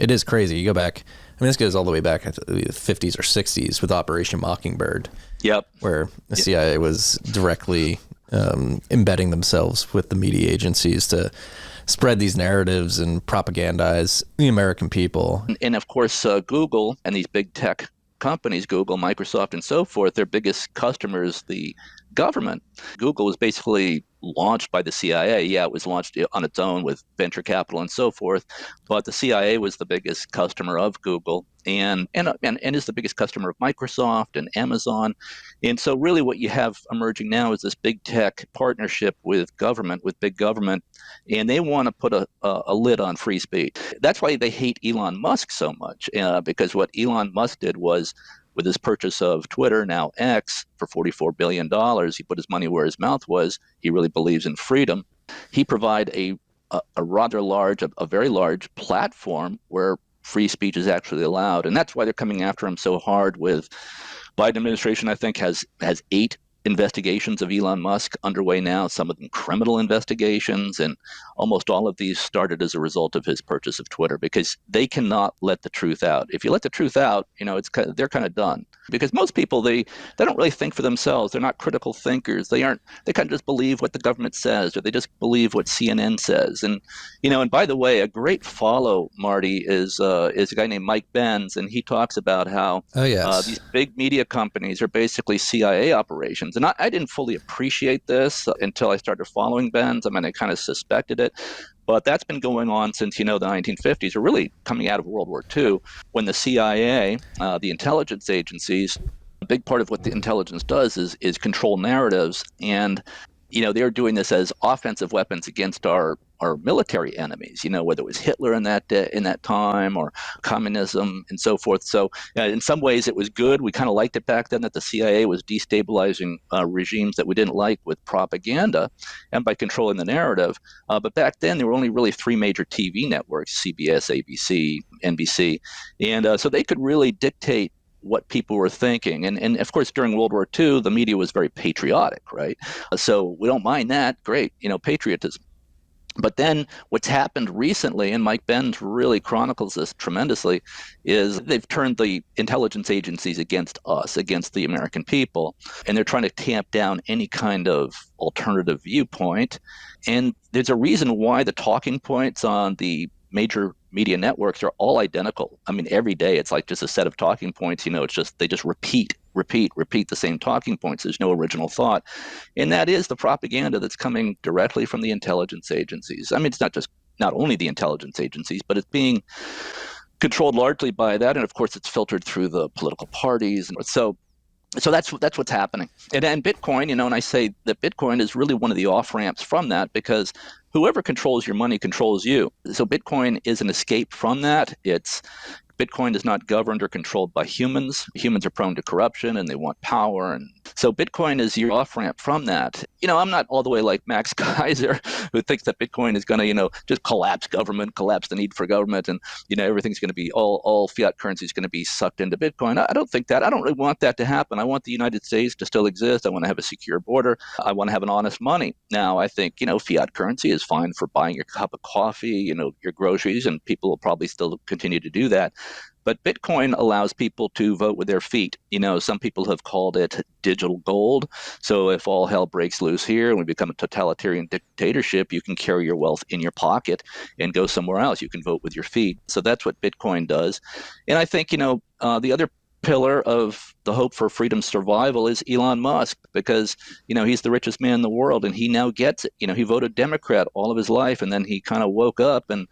It is crazy. You go back, I mean, this goes all the way back to the 50s or 60s with Operation Mockingbird. Yep. Where the CIA was directly embedding themselves with the media agencies to spread these narratives and propagandize the American people. And of course, Google and these big tech companies, Google, Microsoft, and so forth, their biggest customers, the government. Google was basically launched by the CIA. Yeah, it was launched on its own with venture capital and so forth, but the CIA was the biggest customer of Google and is the biggest customer of Microsoft and Amazon. And so really what you have emerging now is this big tech partnership with big government, and they want to put a lid on free speech. That's why they hate Elon Musk so much, because what Elon Musk did was, with his purchase of Twitter, now X, for $44 billion, he put his money where his mouth was. He really believes in freedom. He provided a rather large, a very large platform where free speech is actually allowed. And that's why they're coming after him so hard with Biden administration, I think, has 8 investigations of Elon Musk underway now, some of them criminal investigations, and almost all of these started as a result of his purchase of Twitter, because they cannot let the truth out. If you let the truth out, they're kind of done. Because most people, they don't really think for themselves. They're not critical thinkers. They kind of just believe what the government says, or they just believe what CNN says. And and by the way, a great follow, Marty, is a guy named Mike Benz, and he talks about how these big media companies are basically CIA operations. And I didn't fully appreciate this until I started following Benz. I mean, I kind of suspected it. But that's been going on since, the 1950s, or really coming out of World War II, when the CIA, the intelligence agencies, a big part of what the intelligence does is control narratives. And, they're doing this as offensive weapons against our military enemies, whether it was Hitler in that time, or communism and so forth. So in some ways it was good. We kind of liked it back then that the CIA was destabilizing regimes that we didn't like with propaganda and by controlling the narrative. But back then there were only really 3 major TV networks: CBS, ABC, NBC. And so they could really dictate what people were thinking. And of course, during World War II, the media was very patriotic, right? So we don't mind that. Great, patriotism. But then what's happened recently, and Mike Benz really chronicles this tremendously, is they've turned the intelligence agencies against us, against the American people, and they're trying to tamp down any kind of alternative viewpoint. And there's a reason why the talking points on the major media networks are all identical. I mean, every day it's like just a set of talking points. It's just they just repeat the same talking points. There's no original thought. And that is the propaganda that's coming directly from the intelligence agencies. I mean, it's not only the intelligence agencies, but it's being controlled largely by that. And of course, it's filtered through the political parties. And so that's what's happening. And Bitcoin, and I say that Bitcoin is really one of the off-ramps from that, because whoever controls your money controls you. So Bitcoin is an escape from that. Bitcoin is not governed or controlled by humans. Humans are prone to corruption and they want power. And so Bitcoin is your off-ramp from that. I'm not all the way like Max Kaiser, who thinks that Bitcoin is going to, just collapse government, collapse the need for government, and, everything's going to be, all fiat currency is going to be sucked into Bitcoin. I don't think that. I don't really want that to happen. I want the United States to still exist. I want to have a secure border. I want to have an honest money. Now, I think, fiat currency is fine for buying your cup of coffee, your groceries, and people will probably still continue to do that. But Bitcoin allows people to vote with their feet. Some people have called it digital gold. So if all hell breaks loose here and we become a totalitarian dictatorship, you can carry your wealth in your pocket and go somewhere else. You can vote with your feet. So that's what Bitcoin does. And I think, the other pillar of the hope for freedom survival is Elon Musk, because he's the richest man in the world and he now gets it. He voted Democrat all of his life, and then he kind of woke up and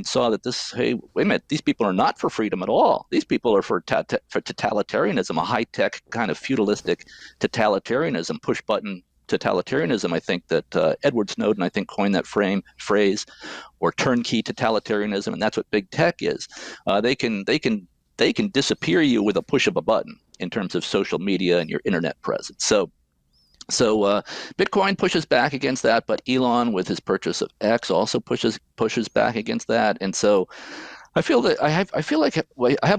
saw that hey, wait a minute, these people are not for freedom at all. These people are for totalitarianism, a high-tech kind of feudalistic totalitarianism, push-button totalitarianism. I think that Edward Snowden, I think, coined that phrase, or turnkey totalitarianism, and that's what big tech is. They can disappear you with a push of a button in terms of social media and your internet presence. So Bitcoin pushes back against that, but Elon, with his purchase of X, also pushes back against that. And so I feel like I have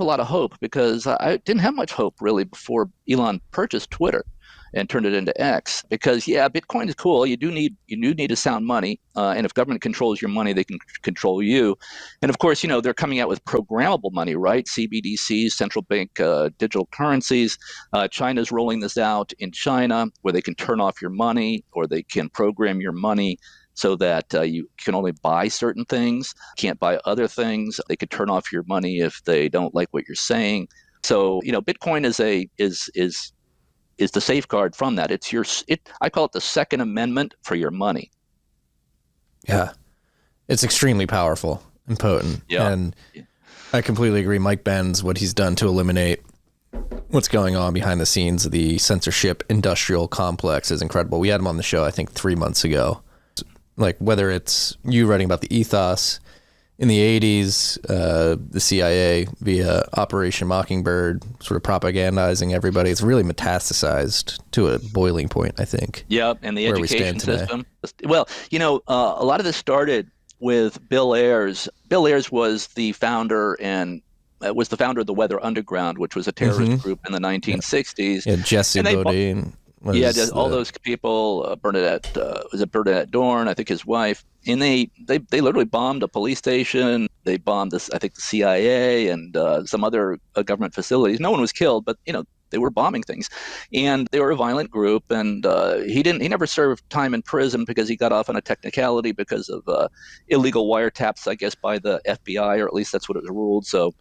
a lot of hope, because I didn't have much hope really before Elon purchased Twitter. and turned it into X. Because yeah, Bitcoin is cool. You do need to sound money, and if government controls your money, they can control you. And of course, they're coming out with programmable money, right? CBDCs, central bank digital currencies. China's rolling this out in China, where they can turn off your money or they can program your money so that you can only buy certain things, can't buy other things. They could turn off your money if they don't like what you're saying. So, Bitcoin is the safeguard from that. I call it the Second Amendment for your money. Yeah. It's extremely powerful and potent. Yeah. And I completely agree. Mike Benz, what he's done to eliminate what's going on behind the scenes of the censorship industrial complex is incredible. We had him on the show, I think, 3 months ago. Like, whether it's you writing about the ethos in the 80s, the CIA via Operation Mockingbird sort of propagandizing everybody. It's really metastasized to a boiling point, I think. Yeah, and the education system. Well, a lot of this started with Bill Ayers. Bill Ayers was the founder of the Weather Underground, which was a terrorist group in the 1960s. Yeah, Jesse Bodine. All those people, Bernadette Dorn, I think his wife, and they literally bombed a police station. They bombed I think the CIA and some other government facilities. No one was killed, but they were bombing things, and they were a violent group. And he never served time in prison because he got off on a technicality because of illegal wiretaps, I guess, by the FBI, or at least that's what it was ruled. So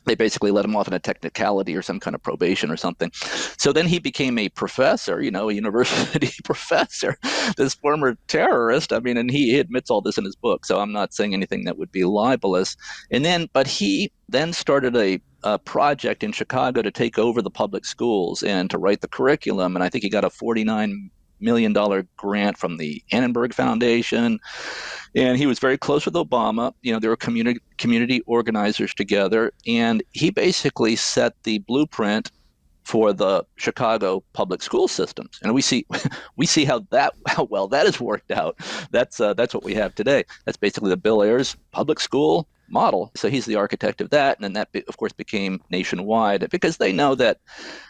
they basically let him off in a technicality or some kind of probation or something. So then he became a professor, a university professor, this former terrorist. I mean, and he admits all this in his book. So I'm not saying anything that would be libelous. But he then started a project in Chicago to take over the public schools and to write the curriculum. And I think he got a $49 million grant from the Annenberg Foundation. And he was very close with Obama. There were community organizers together. And he basically set the blueprint for the Chicago public school systems. And we see how well that has worked out. That's what we have today. That's basically the Bill Ayers public school model. So he's the architect of that. And then that, of course, became nationwide because they know that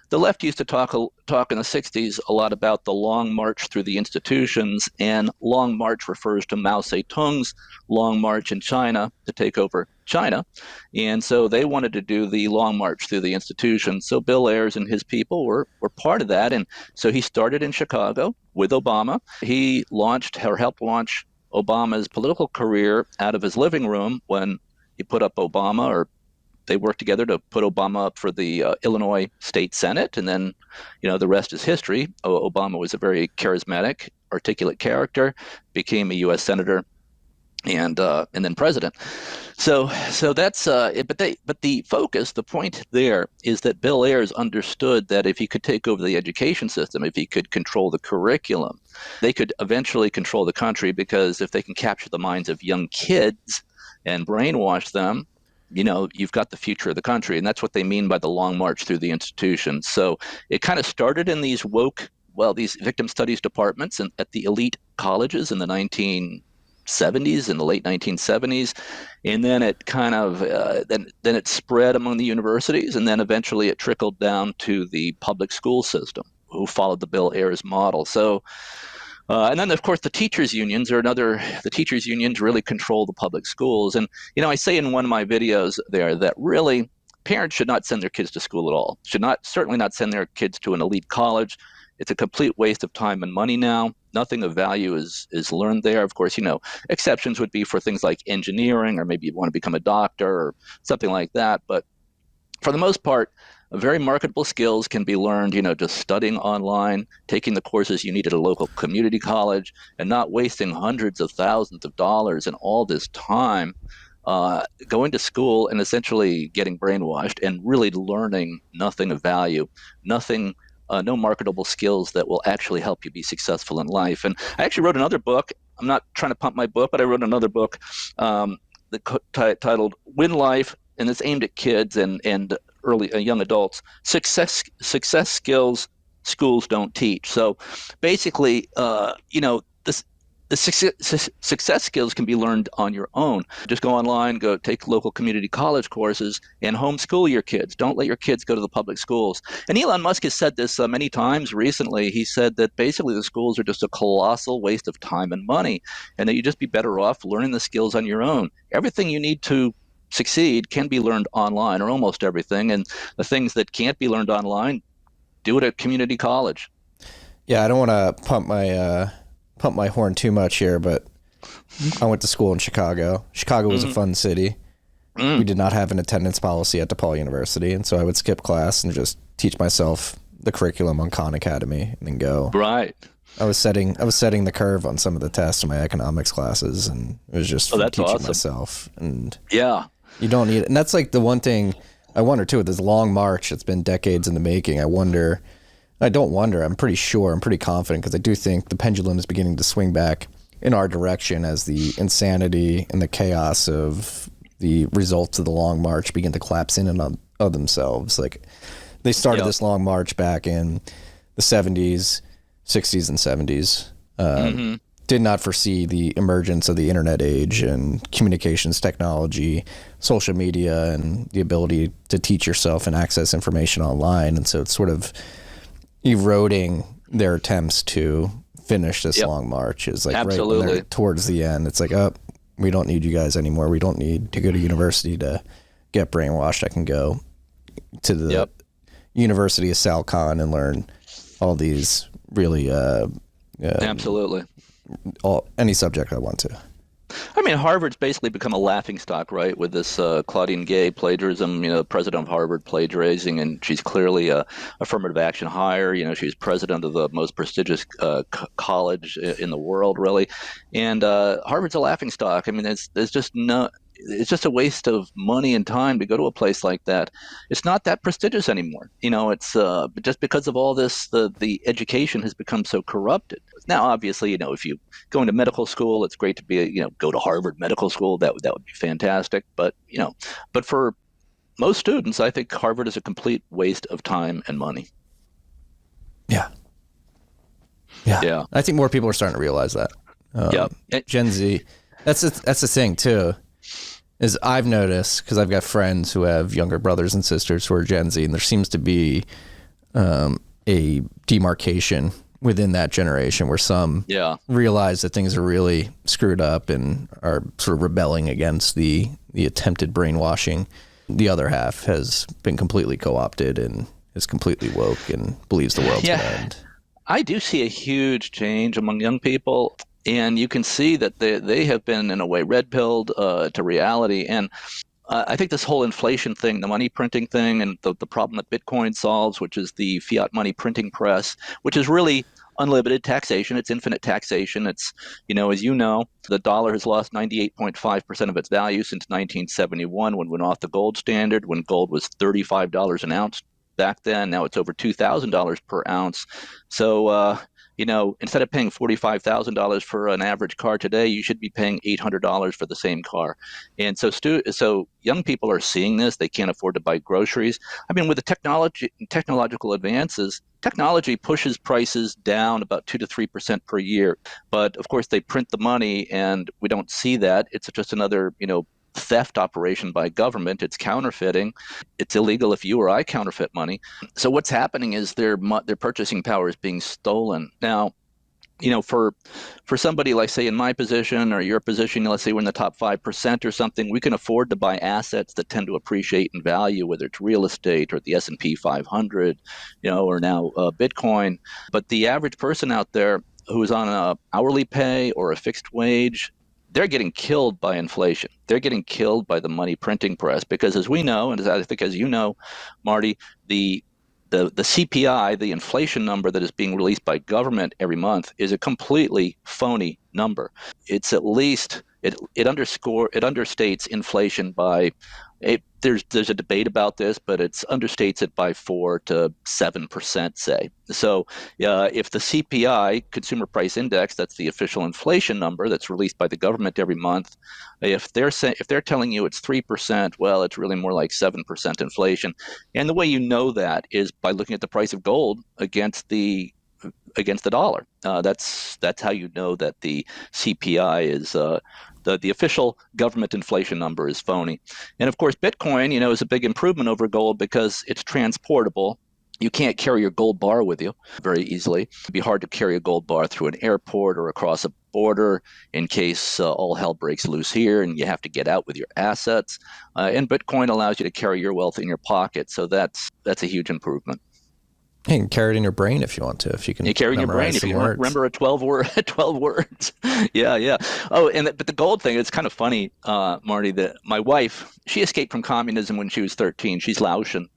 the left used to talk in the 60s a lot about the long march through the institutions, and long march refers to Mao Zedong's long march in China to take over China. And so they wanted to do the long march through the institutions. So Bill Ayers and his people were part of that. And so he started in Chicago with Obama. He helped launch Obama's political career out of his living room when he put up Obama, or they worked together to put Obama up for the Illinois State Senate. And then, the rest is history. Obama was a very charismatic, articulate character, became a U.S. senator, and then president. So that's it. But the focus, the point there is that Bill Ayers understood that if he could take over the education system, if he could control the curriculum, they could eventually control the country, because if they can capture the minds of young kids and brainwash them, you've got the future of the country. And that's what they mean by the long march through the institutions. So it kind of started in these these victim studies departments and at the elite colleges in the 1970s, in the late 1970s. And then it kind of, then it spread among the universities. And then eventually it trickled down to the public school system, who followed the Bill Ayers model. So, and then, of course, the teachers' unions the teachers' unions really control the public schools. And, I say in one of my videos there that really parents should not send their kids to school at all, certainly not send their kids to an elite college. It's a complete waste of time and money now. Nothing of value is learned there. Of course, exceptions would be for things like engineering, or maybe you want to become a doctor or something like that. But for the most part, very marketable skills can be learned, just studying online, taking the courses you need at a local community college, and not wasting hundreds of thousands of dollars and all this time going to school and essentially getting brainwashed and really learning nothing of value, no marketable skills that will actually help you be successful in life. And I actually wrote another book. I'm not trying to pump my book, but I wrote another book titled Win Life, and it's aimed at kids and early young adults. Success skills schools don't teach. So basically, this the success skills can be learned on your own. Just go online, go take local community college courses, and homeschool your kids. Don't let your kids go to the public schools. And Elon Musk has said this many times recently. He said that basically the schools are just a colossal waste of time and money, and that you just be better off learning the skills on your own. Everything you need to succeed can be learned online, or almost everything. And the things that can't be learned online, do it at community college. Yeah, I don't want to pump my horn too much here, but I went to school in Chicago. Chicago was a fun city. We did not have an attendance policy at DePaul University, and so I would skip class and just teach myself the curriculum on Khan Academy and then go. Right. I was setting the curve on some of the tests in my economics classes, and it was just teaching awesome. myself. And yeah, you don't need it. And that's like the one thing I wonder too, with this long march, it's been decades in the making. I'm pretty sure, I'm pretty confident, because I do think the pendulum is beginning to swing back in our direction as the insanity and the chaos of the results of the long march begin to collapse in and of themselves. Like, they started this long march back in the 70s, 60s, and 70s. Did not foresee the emergence of the internet age and communications technology, social media, and the ability to teach yourself and access information online. And so it's sort of eroding their attempts to finish this long march. Is like absolutely right when they're towards the end. It's like, oh, we don't need you guys anymore. We don't need to go to university to get brainwashed. I can go to the University of Sal Khan and learn all these really absolutely any subject I want to. I mean, Harvard's basically become a laughingstock, right, with this Claudine Gay plagiarism, president of Harvard plagiarizing, and she's clearly a affirmative action hire. She's president of the most prestigious college in the world, really. And Harvard's a laughingstock. I mean, there's just no... It's just a waste of money and time to go to a place like that. It's not that prestigious anymore. It's just because of all this, the education has become so corrupted. Now, obviously, if you go into medical school, it's great to be, go to Harvard Medical School. That would be fantastic. But, but for most students, I think Harvard is a complete waste of time and money. Yeah. I think more people are starting to realize that. Gen Z. That's the thing too. Is I've noticed, because I've got friends who have younger brothers and sisters who are Gen Z, and there seems to be a demarcation within that generation where some realize that things are really screwed up and are sort of rebelling against the attempted brainwashing. The other half has been completely co-opted and is completely woke and believes the world's going to end. I do see a huge change among young people. And you can see that they have been, in a way, red-pilled to reality. And I think this whole inflation thing, the money printing thing, and the problem that Bitcoin solves, which is the fiat money printing press, which is really unlimited taxation. It's infinite taxation. It's, as you know, the dollar has lost 98.5% of its value since 1971, when it went off the gold standard, when gold was $35 an ounce back then. Now it's over $2,000 per ounce. So, instead of paying $45,000 for an average car today, you should be paying $800 for the same car. And so young people are seeing this. They can't afford to buy groceries. I mean, with the technological advances, technology pushes prices down about 2 to 3% per year. But of course, they print the money, and we don't see that. It's just another, theft operation by government. It's counterfeiting. It's illegal if you or I counterfeit money. So what's happening is their purchasing power is being stolen. Now, for somebody like, say, in my position or your position, let's say we're in the top 5% or something, we can afford to buy assets that tend to appreciate in value, whether it's real estate or the S&P 500, or now Bitcoin. But the average person out there who is on an hourly pay or a fixed wage, they're getting killed by inflation. They're getting killed by the money printing press, because as we know, and as I think as you know, Marty, the CPI, the inflation number that is being released by government every month, is a completely phony number. It's at least it understates inflation by there's a debate about this, but it understates it by 4 to 7%, say. So if the CPI, Consumer Price Index, that's the official inflation number that's released by the government every month, if they're telling you it's 3%, well, it's really more like 7% inflation. And the way you know that is by looking at the price of gold against the against the dollar. That's how you know that the CPI is the official government inflation number is phony. And of course, Bitcoin, is a big improvement over gold because it's transportable. You can't carry your gold bar with you very easily. It'd be hard to carry a gold bar through an airport or across a border in case all hell breaks loose here and you have to get out with your assets. And Bitcoin allows you to carry your wealth in your pocket. So that's a huge improvement. You can carry it in your brain if you want to. If you can, you carry in your brain if you remember a 12 words. Yeah. Oh, but the gold thing, it's kind of funny, Marty. That my wife, she escaped from communism when she was 13. She's Laotian,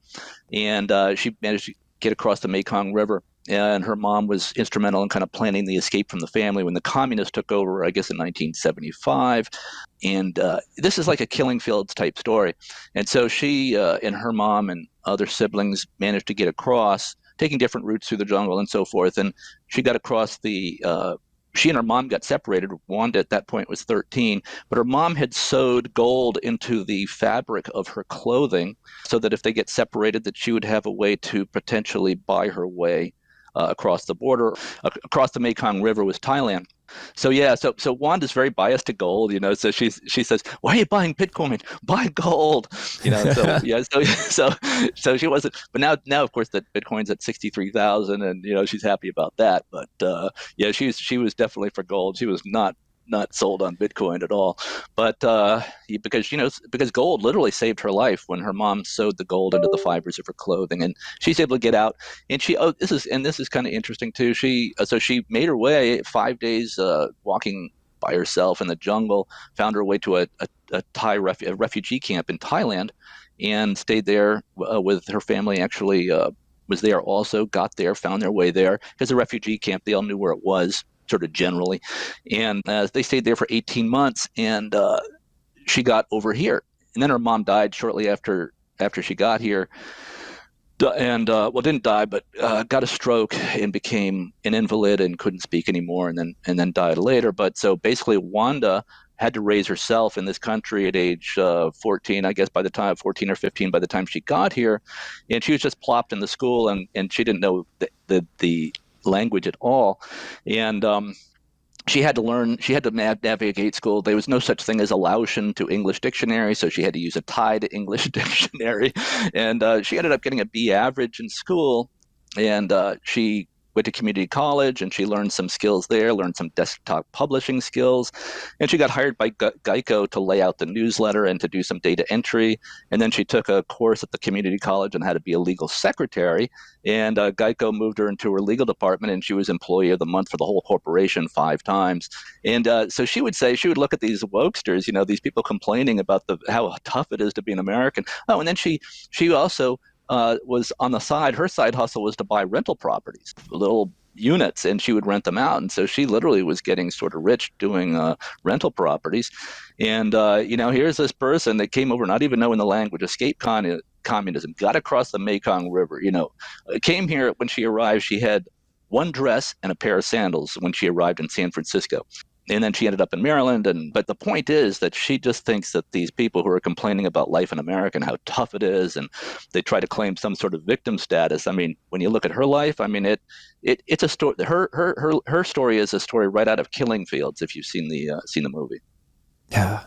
and she managed to get across the Mekong River. And her mom was instrumental in kind of planning the escape from the family when the communists took over, I guess, in 1975. And this is like a Killing Fields type story. And so she and her mom and other siblings managed to get across, taking different routes through the jungle and so forth. And she got across she and her mom got separated. Wanda at that point was 13, but her mom had sewed gold into the fabric of her clothing so that if they get separated, that she would have a way to potentially buy her way across the border. Across the Mekong River was Thailand. So Wanda's very biased to gold, so she says, why are you buying Bitcoin? Buy gold. So she wasn't, but now of course that Bitcoin's at 63,000 and she's happy about that. But she was definitely for gold. She was not sold on Bitcoin at all, but because gold literally saved her life when her mom sewed the gold into the fibers of her clothing, and she's able to get out. And this is kind of interesting too. She made her way 5 days walking by herself in the jungle, found her way to a Thai refugee camp in Thailand, and stayed there with her family. Actually, was there also, got there, found their way there because the refugee camp, they all knew where it was, sort of generally. And they stayed there for 18 months, and she got over here. And then her mom died shortly after she got here. And didn't die, but got a stroke and became an invalid and couldn't speak anymore, and then died later. But so basically, Wanda had to raise herself in this country at age 14, I guess, by the time 14 or 15, by the time she got here, and she was just plopped in the school, and she didn't know the language at all, and she had to navigate school. There was no such thing as a Laotian to English dictionary, so she had to use a Thai to English dictionary, and she ended up getting a B average in school, and she went to community college, and she learned some skills there, learned some desktop publishing skills, and she got hired by Geico to lay out the newsletter and to do some data entry. And then she took a course at the community college on how to be a legal secretary, and Geico moved her into her legal department, and she was employee of the month for the whole corporation 5 times. And so she would look at these wokesters, these people complaining about how tough it is to be an American. Oh, and then she also was on the side. Her side hustle was to buy rental properties, little units, and she would rent them out. And so she literally was getting sort of rich doing rental properties. And here's this person that came over not even knowing the language, escaped communism, got across the Mekong River. Came here. When she arrived, she had one dress and a pair of sandals when she arrived in San Francisco. And then she ended up in Maryland. But the point is that she just thinks that these people who are complaining about life in America and how tough it is, and they try to claim some sort of victim status. I mean, when you look at her life, I mean, it's a story. Her story is a story right out of Killing Fields. If you've seen the movie. Yeah,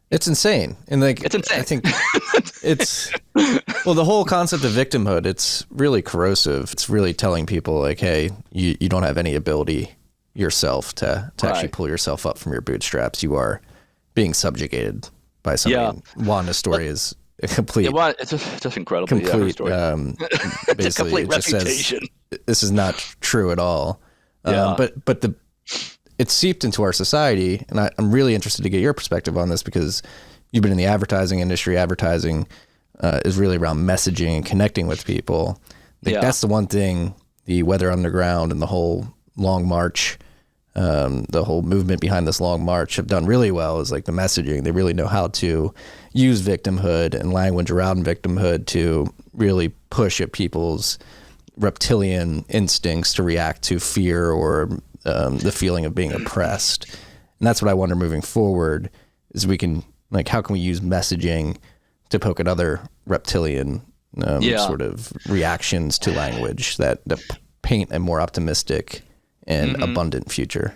it's insane. And it's insane. I think it's the whole concept of victimhood. It's really corrosive. It's really telling people like, hey, you don't have any ability yourself to actually pull yourself up from your bootstraps. You are being subjugated by somebody. Yeah. Wanda's story is a complete. Yeah, it's just incredible. Complete. Story. It's a complete reputation. This is not true at all. Yeah. But it's seeped into our society, and I'm really interested to get your perspective on this because you've been in the advertising industry. Advertising is really around messaging and connecting with people. That's the one thing the Weather Underground and the whole Long March, the whole movement behind this Long March have done really well is like the messaging. They really know how to use victimhood and language around victimhood to really push at people's reptilian instincts to react to fear or the feeling of being oppressed. And that's what I wonder moving forward is how can we use messaging to poke at other reptilian sort of reactions to language that paint a more optimistic and Hmm. abundant future.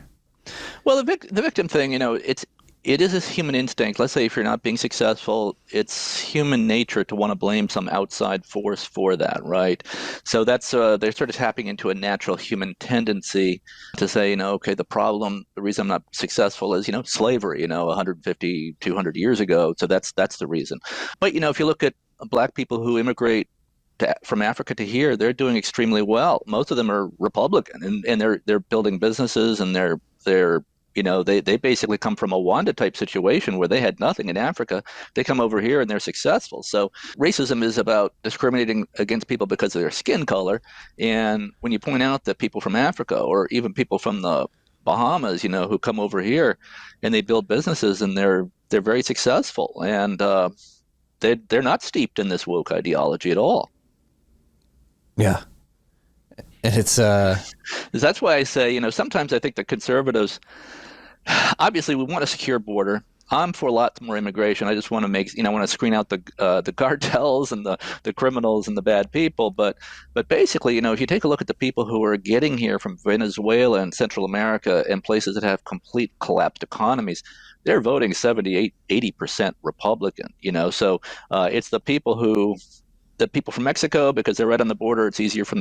Well, the victim thing, it is a human instinct. Let's say if you're not being successful, it's human nature to want to blame some outside force for that, right? So that's they're sort of tapping into a natural human tendency to say, okay, the reason I'm not successful is, slavery, 150, 200 years ago. So that's the reason. But if you look at black people who immigrate from Africa to here, they're doing extremely well. Most of them are Republican, and they're building businesses, and they basically come from a Wanda type situation where they had nothing in Africa. They come over here and they're successful. So racism is about discriminating against people because of their skin color. And when you point out that people from Africa or even people from the Bahamas, who come over here and they build businesses and they're very successful, and they're not steeped in this woke ideology at all. Yeah. And it's That's why I say, sometimes I think the conservatives, obviously, we want a secure border. I'm for lots more immigration. I just want to I want to screen out the cartels and the criminals and the bad people. But basically, if you take a look at the people who are getting here from Venezuela and Central America and places that have complete collapsed economies, they're voting 78, 80% Republican. So it's the people from Mexico, because they're right on the border, it's easier for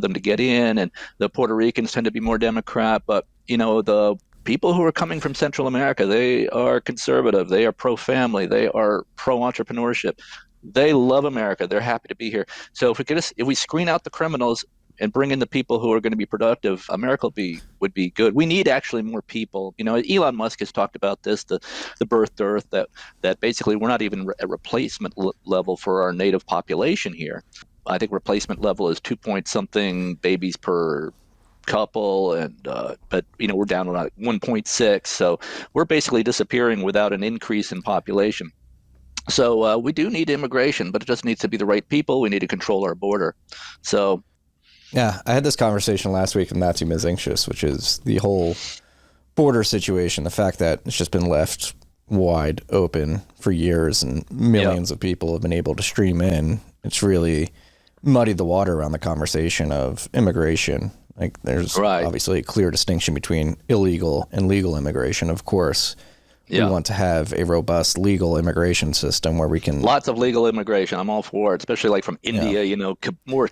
them to get in, and the Puerto Ricans tend to be more Democrat. But the people who are coming from Central America, they are conservative, they are pro-family, they are pro-entrepreneurship. They love America. They're happy to be here. So if we screen out the criminals and bring in the people who are going to be productive, America would be good. We need actually more people. Elon Musk has talked about this, the birth dearth, that basically we're not even at replacement level for our native population here. I think replacement level is 2 point something babies per couple, but we're down to like 1.6, so we're basically disappearing without an increase in population. So we do need immigration, but it just needs to be the right people. We need to control our border. So yeah, I had this conversation last week with Matthew Mizinchus, which is the whole border situation, the fact that it's just been left wide open for years and millions of people have been able to stream in. It's really muddied the water around the conversation of immigration. Like there's obviously a clear distinction between illegal and legal immigration. Of course, we want to have a robust legal immigration system where we can... Lots of legal immigration. I'm all for it, especially like from India, more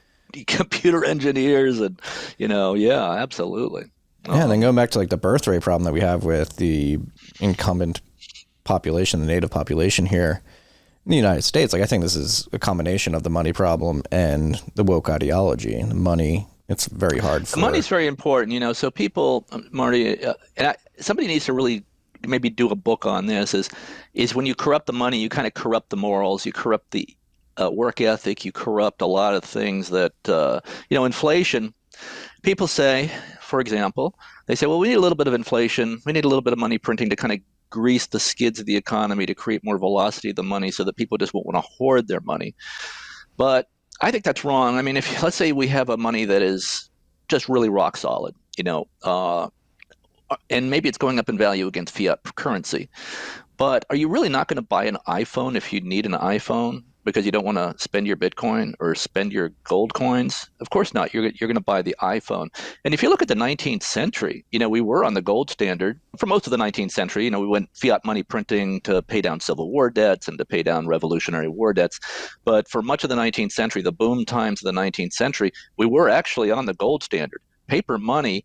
computer engineers and, absolutely. Yeah, and then going back to like the birth rate problem that we have with the incumbent population, the native population here in the United States, like I think this is a combination of the money problem and the woke ideology. And the money, it's very hard for... The money's very important, so people, Marty, somebody needs to really maybe do a book on this, is when you corrupt the money, you kind of corrupt the morals, you corrupt the work ethic, you corrupt a lot of things that, inflation. People say, for example, they say, well, we need a little bit of inflation. We need a little bit of money printing to kind of grease the skids of the economy to create more velocity of the money so that people just won't want to hoard their money. But I think that's wrong. I mean, let's say we have a money that is just really rock solid, and maybe it's going up in value against fiat currency. But are you really not going to buy an iPhone if you need an iPhone because you don't want to spend your Bitcoin or spend your gold coins? Of course not. You're going to buy the iPhone. And if you look at the 19th century, we were on the gold standard for most of the 19th century. We went fiat money printing to pay down Civil War debts and to pay down Revolutionary War debts. But for much of the 19th century, the boom times of the 19th century, we were actually on the gold standard. Paper money,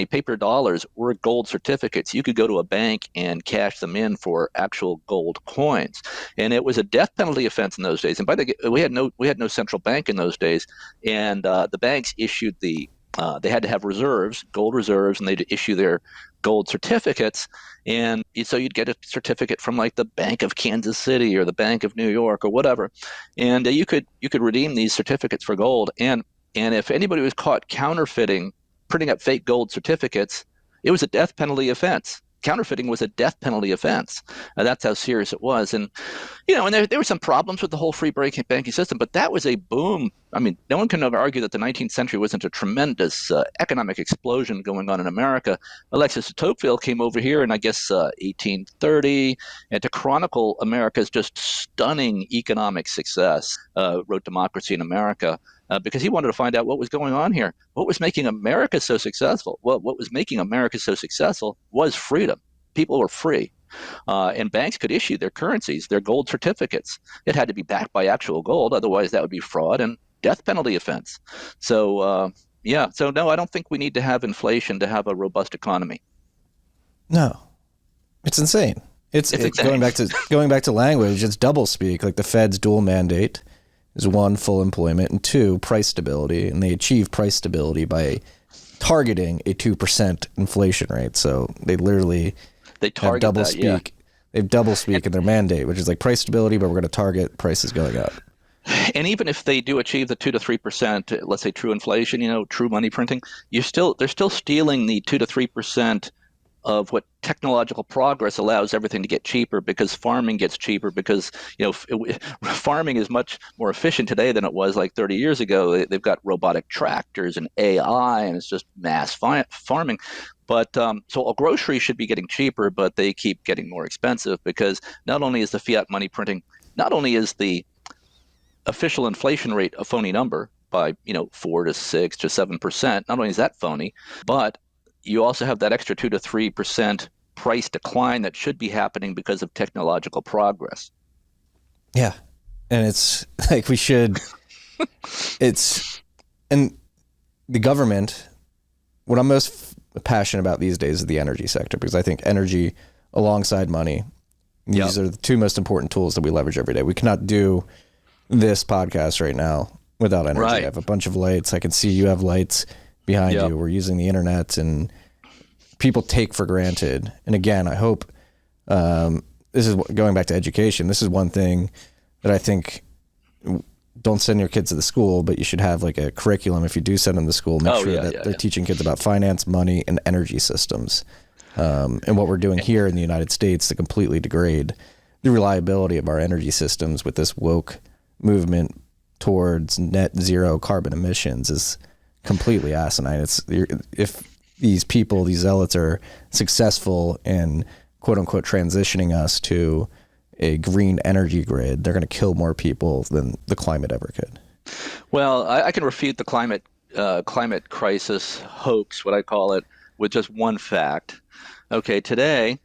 paper dollars were gold certificates. You could go to a bank and cash them in for actual gold coins, and it was a death penalty offense in those days. And we had no central bank in those days, and the banks issued they had to have reserves, gold reserves, and they'd issue their gold certificates. And so you'd get a certificate from like the Bank of Kansas City or the Bank of New York or whatever, and you could redeem these certificates for gold. And if anybody was caught counterfeiting, printing up fake gold certificates, it was a death penalty offense. Counterfeiting was a death penalty offense. That's how serious it was. And, and there were some problems with the whole free banking system, but that was a boom. I mean, no one can argue that the 19th century wasn't a tremendous economic explosion going on in America. Alexis de Tocqueville came over here in, I guess, 1830, and to chronicle America's just stunning economic success, wrote Democracy in America. because he wanted to find out what was going on here. What was making America so successful? Well, what was making America so successful was freedom. People were free. And banks could issue their currencies, their gold certificates. It had to be backed by actual gold. Otherwise, that would be fraud and death penalty offense. So, So, no, I don't think we need to have inflation to have a robust economy. No, it's insane. It's insane. going back to language. It's double speak. Like the Fed's dual mandate is one, full employment, and two, price stability. And they achieve price stability by targeting a 2% inflation rate. So they literally have double speak. Yeah. They have double speak in their mandate, which is like price stability, but we're going to target prices going up. And even if they do achieve the 2 to 3%, let's say true inflation, true money printing, they're still stealing the 2 to 3% of what technological progress allows everything to get cheaper, because farming gets cheaper, because farming is much more efficient today than it was like 30 years ago. They've got robotic tractors and AI, and it's just mass farming. But so a grocery should be getting cheaper, but they keep getting more expensive, because not only is the fiat money printing, not only is the official inflation rate a phony number by 4 to 6 to 7%, not only is that phony, but you also have that extra 2 to 3% price decline that should be happening because of technological progress. Yeah. And it's like and the government, what I'm most passionate about these days is the energy sector, because I think energy alongside money, these are the two most important tools that we leverage every day. We cannot do this podcast right now without energy. Right. I have a bunch of lights. I can see you have lights behind you. We're using the internet, and people take for granted. And again, I hope this is going back to education. This is one thing that I think, don't send your kids to the school, but you should have like a curriculum. If you do send them to school, make sure that they're teaching kids about finance, money, and energy systems. And what we're doing here in the United States to completely degrade the reliability of our energy systems with this woke movement towards net zero carbon emissions is completely asinine. If these people, these zealots, are successful in quote unquote transitioning us to a green energy grid, they're going to kill more people than the climate ever could. Well, I can refute the climate crisis hoax, what I call it, with just one fact. Okay, today,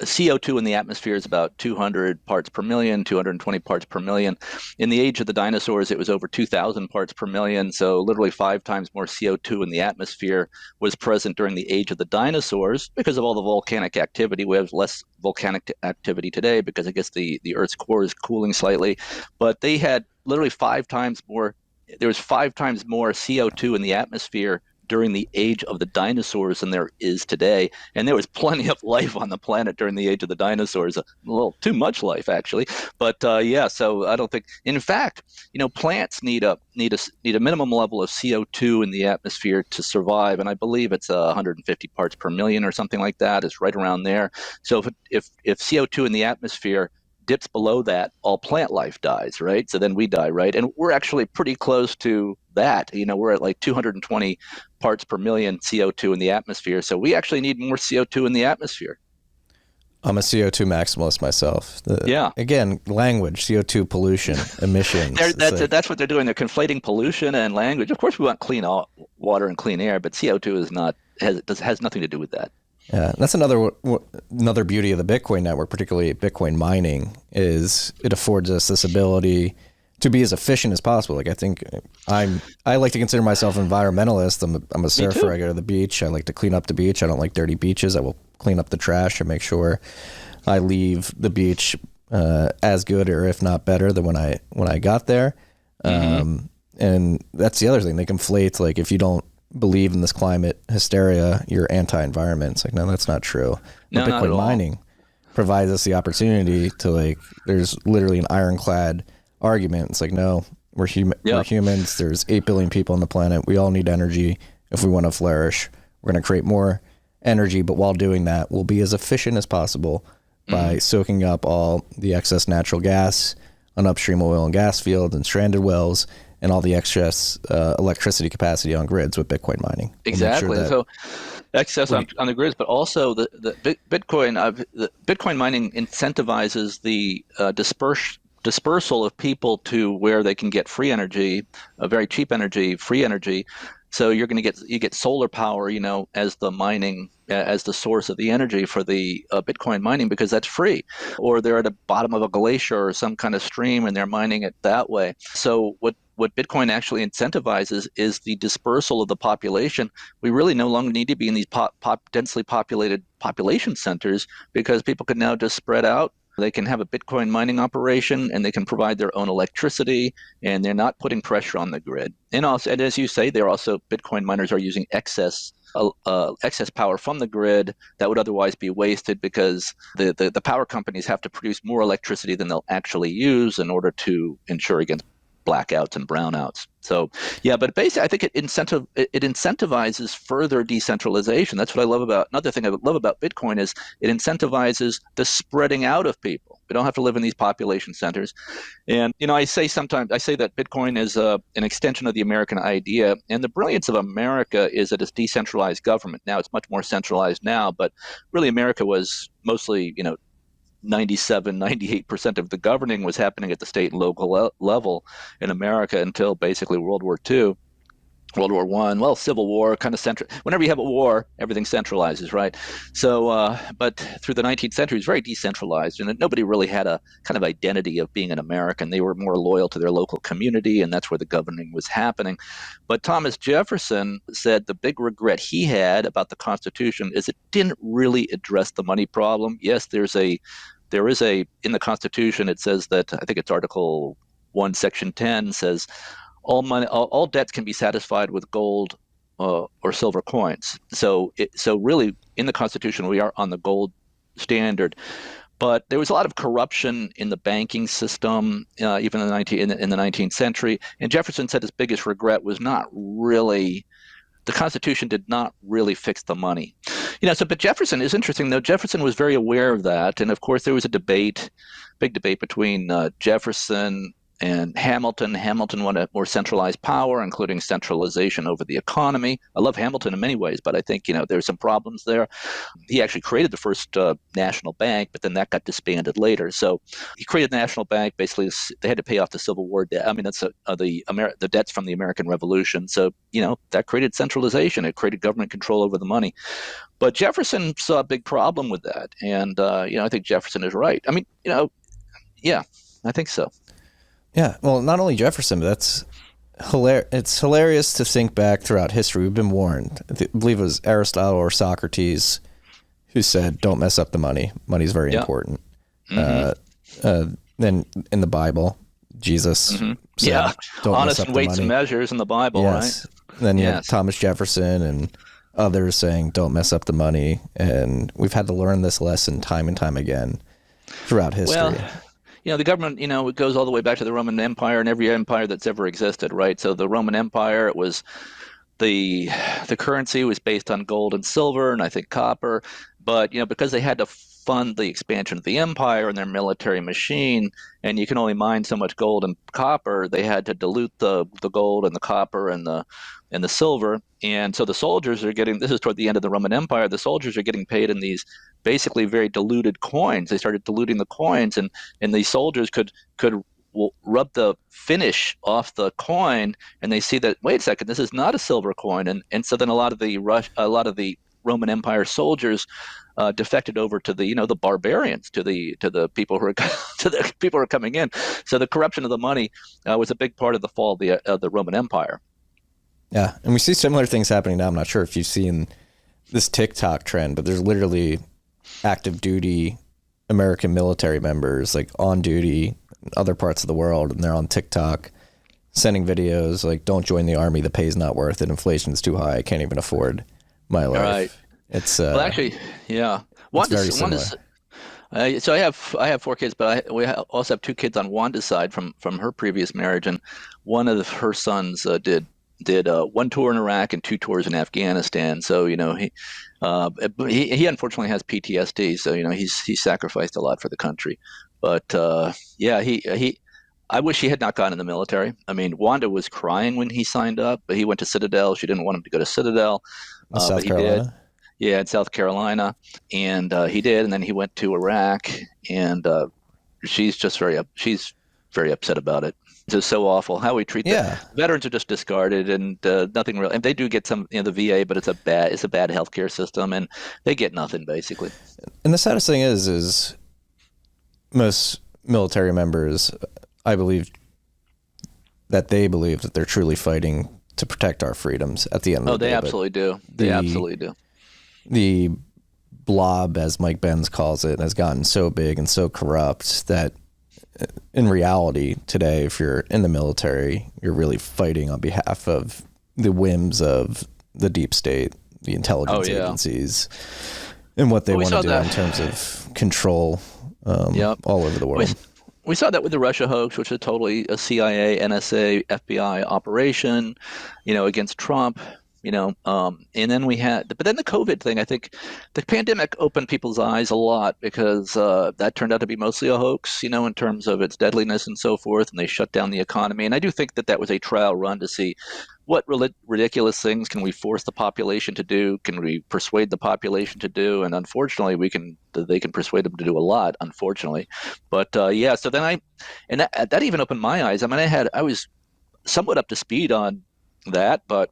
CO2 in the atmosphere is about 200 parts per million, 220 parts per million. In the age of the dinosaurs, it was over 2,000 parts per million. So literally 5 times more CO2 in the atmosphere was present during the age of the dinosaurs because of all the volcanic activity. We have less volcanic activity today because I guess the Earth's core is cooling slightly. But they had literally 5 times more. There was 5 times more CO2 in the atmosphere during the age of the dinosaurs than there is today. And there was plenty of life on the planet during the age of the dinosaurs, a little too much life, actually. But so I don't think, in fact, plants need a minimum level of CO2 in the atmosphere to survive. And I believe it's 150 parts per million or something like that. It's right around there. So if CO2 in the atmosphere dips below that, all plant life dies, right? So then we die, right? And we're actually pretty close to that. We're at like 220 parts per million CO2 in the atmosphere. So we actually need more CO2 in the atmosphere. I'm a CO2 maximalist myself. Yeah. Again, language, CO2 pollution, emissions. That's what they're doing. They're conflating pollution and language. Of course, we want clean water and clean air, but CO2 has nothing to do with that. Yeah, that's another beauty of the Bitcoin network, particularly Bitcoin mining, is it affords us this ability to be as efficient as possible. Like I think I like to consider myself an environmentalist. I'm a surfer. I go to the beach. I like to clean up the beach. I don't like dirty beaches. I will clean up the trash and make sure I leave the beach as good, or if not better, than when I got there. Mm-hmm. And that's the other thing. They conflate, like, if you don't believe in this climate hysteria, you're anti-environment. It's like, no, that's not true. No, but Bitcoin mining provides us the opportunity to, like, there's literally an ironclad argument. It's like, no, we're humans. There's 8 billion people on the planet. We all need energy if we want to flourish. We're going to create more energy, but while doing that, we'll be as efficient as possible by soaking up all the excess natural gas on upstream oil and gas fields and stranded wells, and all the excess electricity capacity on grids with Bitcoin mining. Exactly. So excess on the grids, but also the Bitcoin mining incentivizes the dispersal of people to where they can get free energy, very cheap energy, free energy. So you get solar power, as the mining, as the source of the energy for the Bitcoin mining, because that's free. Or they're at the bottom of a glacier or some kind of stream and they're mining it that way. So what Bitcoin actually incentivizes is the dispersal of the population. We really no longer need to be in these densely populated population centers, because people can now just spread out. They can have a Bitcoin mining operation and they can provide their own electricity, and they're not putting pressure on the grid. And also, and as you say, Bitcoin miners are using excess power from the grid that would otherwise be wasted, because the power companies have to produce more electricity than they'll actually use in order to ensure against blackouts and brownouts. So, yeah, but basically, I think it incentivizes further decentralization. That's what I love about. Another thing I love about Bitcoin is it incentivizes the spreading out of people. We don't have to live in these population centers. And I say that Bitcoin is an extension of the American idea. And the brilliance of America is that it's decentralized government. Now it's much more centralized now, but really America was mostly 97, 98% of the governing was happening at the state and local level in America until basically World War II. World War One, well, Civil War, kind of central. Whenever you have a war, everything centralizes, right? So, but through the 19th century, it's very decentralized, and nobody really had a kind of identity of being an American. They were more loyal to their local community, and that's where the governing was happening. But Thomas Jefferson said the big regret he had about the Constitution is it didn't really address the money problem. Yes, there is in the Constitution, it says that, I think it's Article 1, Section 10 says, all debts can be satisfied with gold or silver coins. So really, in the Constitution, we are on the gold standard. But there was a lot of corruption in the banking system, even in the 19th century. And Jefferson said his biggest regret was not really the Constitution did not really fix the money. But Jefferson is interesting, though. Jefferson was very aware of that. And of course, there was a big debate between Jefferson and Hamilton. Hamilton wanted more centralized power, including centralization over the economy. I love Hamilton in many ways, but I think, there's some problems there. He actually created the first national bank, but then that got disbanded later. So he created the national bank. Basically, they had to pay off the Civil War debt. I mean, that's the debts from the American Revolution. So, that created centralization. It created government control over the money. But Jefferson saw a big problem with that. And, I think Jefferson is right. I mean, yeah, I think so. Yeah, well, not only Jefferson, but that's hilarious. It's hilarious to think back throughout history. We've been warned. I believe it was Aristotle or Socrates who said, "Don't mess up the money. Money's very important." Mm-hmm. Then in the Bible, Jesus said, "Don't honest mess up and the weights money." and measures in the Bible, yes. Right? Then you have Thomas Jefferson and others saying, "Don't mess up the money," and we've had to learn this lesson time and time again throughout history. Well, the government, it goes all the way back to the Roman Empire and every empire that's ever existed, right? So the Roman Empire, it was the currency was based on gold and silver, and I think copper. But because they had to fund the expansion of the empire and their military machine, and you can only mine so much gold and copper, they had to dilute the gold and the copper and the silver. And so the soldiers are getting, this is toward the end of the Roman Empire, the soldiers are getting paid in these basically very diluted coins. They started diluting the coins, and the soldiers could rub the finish off the coin, and they see that, wait a second, this is not a silver coin. And so then a lot of the Roman Empire soldiers defected over to the barbarians, to the people who are to the people who are coming in. So the corruption of the money was a big part of the fall of the Roman Empire. Yeah, and we see similar things happening now. I'm not sure if you've seen this TikTok trend, but there's literally active duty American military members like on duty in other parts of the world, and they're on TikTok sending videos like, "Don't join the army. The pay's not worth it. Inflation's too high. I can't even afford my life." Right. It's well, actually, yeah. very similar. So I have 4 kids, but we also have 2 kids on Wanda's side from her previous marriage, and one of her sons did 1 tour in Iraq and 2 tours in Afghanistan. So he unfortunately has PTSD. So he's sacrificed a lot for the country. But I wish he had not gone in the military. I mean, Wanda was crying when he signed up, but he went to Citadel. She didn't want him to go to Citadel, South but he Carolina. did. Yeah, in South Carolina, and he did, and then he went to Iraq, and she's just she's very upset about it. It's just so awful how we treat the Yeah. veterans are just discarded, and nothing real. And they do get some, the VA, but it's a bad healthcare system, and they get nothing basically. And the saddest thing is most military members, I believe that they believe that they're truly fighting to protect our freedoms at the end of Oh, the day. they absolutely do. They absolutely do. The blob, as Mike Benz calls it, has gotten so big and so corrupt that in reality today, if you're in the military, you're really fighting on behalf of the whims of the deep state, the intelligence agencies, and what they want to do in terms of control all over the world. We saw that with the Russia hoax, which is totally a CIA, NSA, FBI operation, against Trump. And then but then the COVID thing, I think the pandemic opened people's eyes a lot because that turned out to be mostly a hoax, in terms of its deadliness and so forth, and they shut down the economy. And I do think that was a trial run to see what ridiculous things can we force the population to do? Can we persuade the population to do? And unfortunately, they can persuade them to do a lot, unfortunately. But so then that even opened my eyes. I mean, I was somewhat up to speed on that, but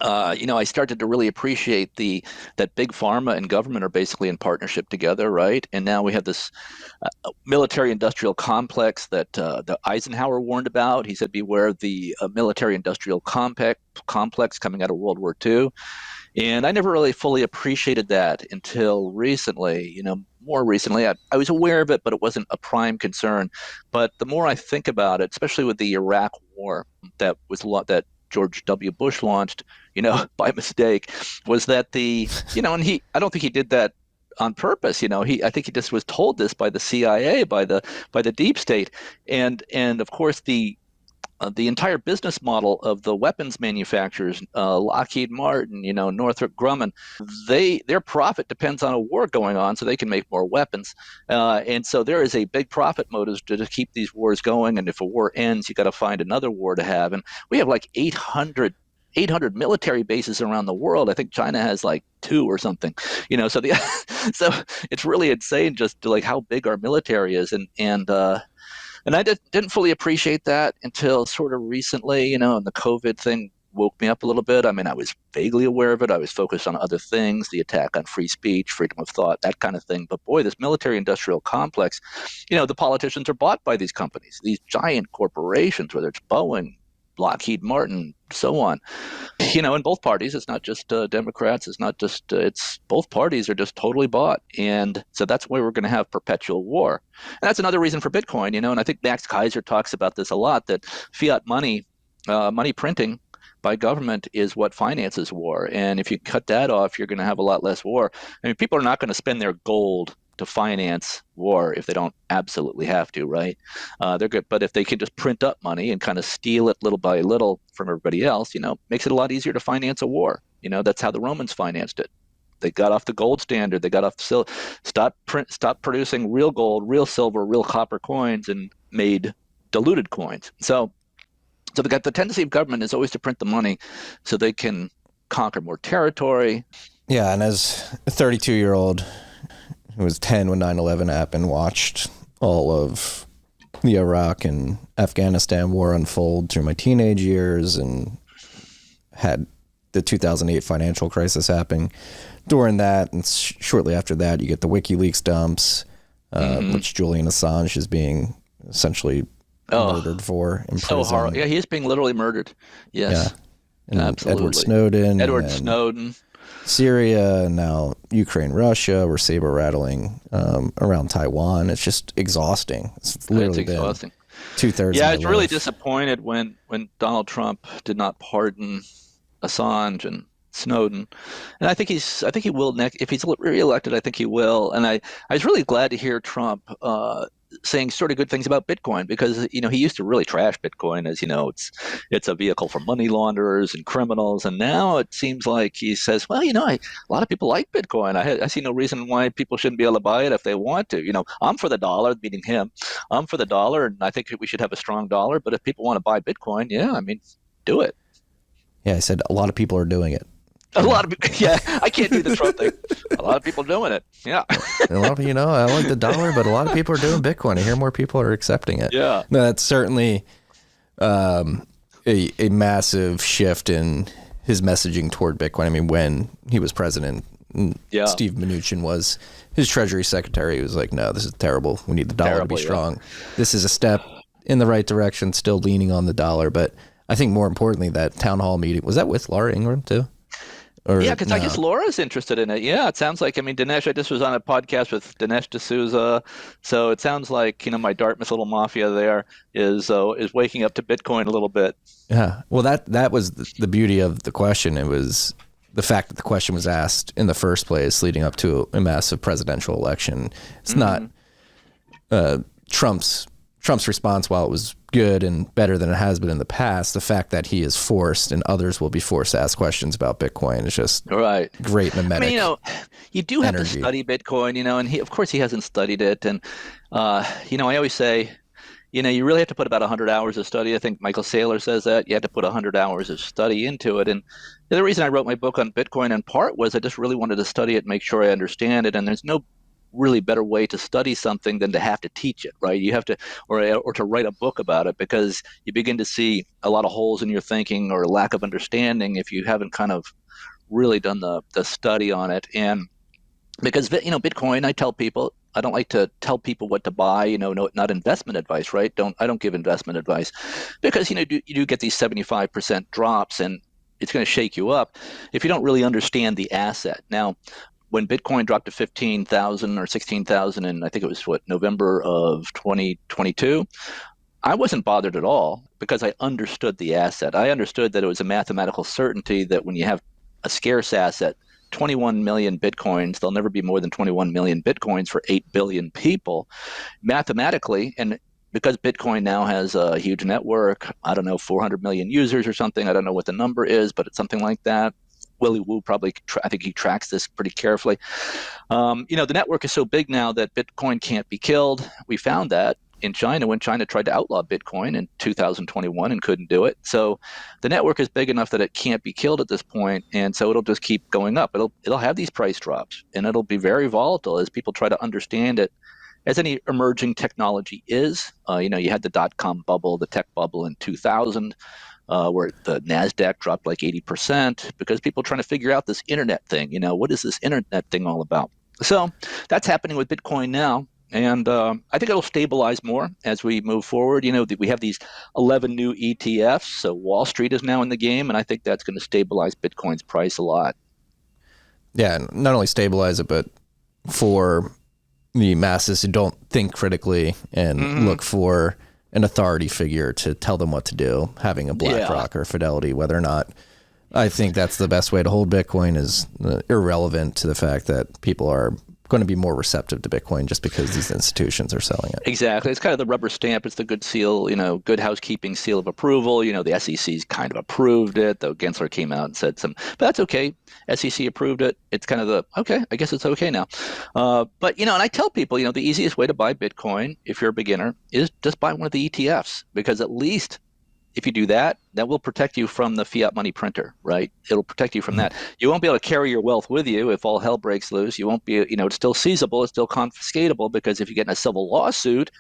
I started to really appreciate that big pharma and government are basically in partnership together, right? And now we have this military-industrial complex that Eisenhower warned about. He said, "Beware of the military-industrial complex coming out of World War II." And I never really fully appreciated that until recently. More recently, I was aware of it, but it wasn't a prime concern. But the more I think about it, especially with the Iraq War that George W. Bush launched, by mistake, was that and I don't think he did that on purpose. I think he just was told this by the CIA, by the deep state, and of course the entire business model of the weapons manufacturers, Lockheed Martin, Northrop Grumman, their profit depends on a war going on so they can make more weapons. And so there is a big profit motive to keep these wars going. And if a war ends, you got to find another war to have. And we have like 800 military bases around the world. I think China has like 2 or something, so so it's really insane just to like how big our military is. And I didn't fully appreciate that until sort of recently, and the COVID thing woke me up a little bit. I mean, I was vaguely aware of it. I was focused on other things, the attack on free speech, freedom of thought, that kind of thing. But boy, this military-industrial complex, the politicians are bought by these companies, these giant corporations, whether it's Boeing, Lockheed Martin, so on. In both parties, it's not just Democrats. It's not just it's both parties are just totally bought, and so that's why we're going to have perpetual war. And that's another reason for Bitcoin. And I think Max Kaiser talks about this a lot. That fiat money, money printing by government is what finances war. And if you cut that off, you're going to have a lot less war. I mean, people are not going to spend their gold to finance war if they don't absolutely have to, right? They're good, but if they can just print up money and kind of steal it little by little from everybody else, makes it a lot easier to finance a war. That's how the Romans financed it. They got off the gold standard. They got off the stopped producing real gold, real silver, real copper coins, and made diluted coins. So the tendency of government is always to print the money so they can conquer more territory. Yeah, and as a 32-year-old who was 10 when 9/11 happened, watched all of the Iraq and Afghanistan war unfold through my teenage years, and had the 2008 financial crisis happening during that. And shortly after that, you get the WikiLeaks dumps, which Julian Assange is being essentially murdered for in prison. So horrible. Yeah, he is being literally murdered. Yes. Yeah. And absolutely. Edward Snowden. Syria, and now Ukraine, Russia. We're saber rattling around Taiwan. It's just exhausting. It's literally exhausting. 2/3. Yeah, I was really disappointed when Donald Trump did not pardon Assange and Snowden, and I think he will next if he's reelected. I think he will, and I was really glad to hear Trump saying sort of good things about Bitcoin, because he used to really trash Bitcoin as it's a vehicle for money launderers and criminals, and now it seems like he says, well, a lot of people like Bitcoin. I see no reason why people shouldn't be able to buy it if they want to. I'm for the dollar, meaning him. I'm for the dollar, and I think we should have a strong dollar. But if people want to buy Bitcoin, yeah, I mean, do it. Yeah, I said a lot of people are doing it. A lot of people, yeah, I can't do the Trump thing. A lot of people doing it. Yeah. And a lot of I like the dollar, but a lot of people are doing Bitcoin. I hear more people are accepting it. Yeah. No, that's certainly a massive shift in his messaging toward Bitcoin. I mean, when he was president, Yeah. Steve Mnuchin was his Treasury Secretary. He was like, no, this is terrible. We need the dollar to be strong. This is a step in the right direction, still leaning on the dollar. But I think more importantly, that town hall meeting, was that with Laura Ingraham too? Or, Yeah, because no? I guess Laura's interested in it. Yeah, it sounds like, I mean, Dinesh, I just was on a podcast with Dinesh D'Souza. So it sounds like, my Dartmouth little mafia there is waking up to Bitcoin a little bit. Yeah. Well, that was the beauty of the question. It was the fact that the question was asked in the first place leading up to a massive presidential election. It's not Trump's response, while it was good and better than it has been in the past. The fact that he is forced and others will be forced to ask questions about Bitcoin is just great mimetic. I mean, you do have energy. to study Bitcoin, and of course he hasn't studied it. And, I always say, you really have to put about 100 hours of study. I think Michael Saylor says that you have to put 100 hours of study into it. And the reason I wrote my book on Bitcoin in part was I just really wanted to study it and make sure I understand it. And there's no really better way to study something than to have to teach it, right? You have to, or to write a book about it, because you begin to see a lot of holes in your thinking or lack of understanding if you haven't kind of really done the study on it. And because, Bitcoin, I tell people, I don't like to tell people what to buy, not investment advice, right? I don't give investment advice, because, you do get these 75% drops, and it's going to shake you up if you don't really understand the asset. Now, when Bitcoin dropped to 15,000 or 16,000, and I think it was November of 2022, I wasn't bothered at all, because I understood the asset. I understood that it was a mathematical certainty that when you have a scarce asset, 21 million Bitcoins, there'll never be more than 21 million Bitcoins for 8 billion people. Mathematically, and because Bitcoin now has a huge network, I don't know, 400 million users or something, I don't know what the number is, but it's something like that. Willie Wu probably, I think he tracks this pretty carefully. The network is so big now that Bitcoin can't be killed. We found that in China when China tried to outlaw Bitcoin in 2021 and couldn't do it. So the network is big enough that it can't be killed at this point, and so it'll just keep going up. It'll have these price drops, and it'll be very volatile as people try to understand it, as any emerging technology is. You had the dot-com bubble, the tech bubble in 2000. Where the NASDAQ dropped like 80% because people are trying to figure out this internet thing. What is this internet thing all about? So that's happening with Bitcoin now. And I think it'll stabilize more as we move forward. We have these 11 new ETFs. So Wall Street is now in the game, and I think that's going to stabilize Bitcoin's price a lot. Yeah, not only stabilize it, but for the masses who don't think critically and look for an authority figure to tell them what to do, having a BlackRock or Fidelity, whether or not. I think that's the best way to hold Bitcoin is irrelevant to the fact that people are going to be more receptive to Bitcoin just because these institutions are selling it. Exactly. It's kind of the rubber stamp. It's the good seal, good housekeeping seal of approval. The SEC's kind of approved it, though Gensler came out and said but that's okay. SEC approved it. It's kind of okay, I guess it's okay now. But, and I tell people, the easiest way to buy Bitcoin, if you're a beginner, is just buy one of the ETFs, because at least if you do that, that will protect you from the fiat money printer, right? It'll protect you from that. You won't be able to carry your wealth with you if all hell breaks loose. You won't be, it's still seizable, it's still confiscatable, because if you get in a civil lawsuit,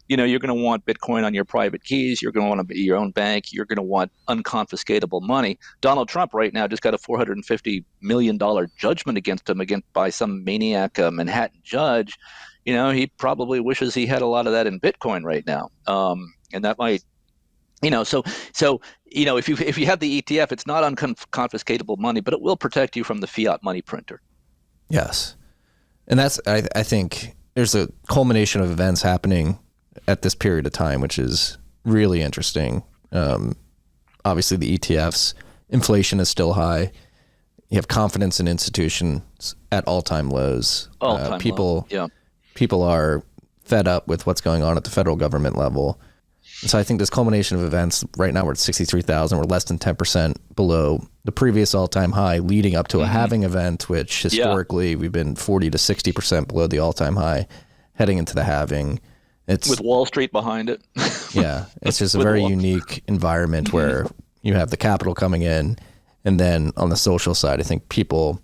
you're going to want Bitcoin on your private keys. You're going to want to be your own bank. You're going to want unconfiscatable money. Donald Trump right now just got a $450 million judgment against him by some maniac Manhattan judge. He probably wishes he had a lot of that in Bitcoin right now. And that might, so if you have the ETF, it's not unconfiscatable money, but it will protect you from the fiat money printer. Yes. And that's, I think there's a culmination of events happening at this period of time, which is really interesting. Obviously the ETFs, inflation is still high. You have confidence in institutions at all-time lows. People are fed up with what's going on at the federal government level. So I think this culmination of events, right now we're at 63,000. We're less than 10% below the previous all-time high, leading up to a halving event, which historically we've been 40 to 60% below the all-time high, heading into the halving. It's with Wall Street behind it. Yeah, it's just a very unique environment where you have the capital coming in, And then on the social side, I think people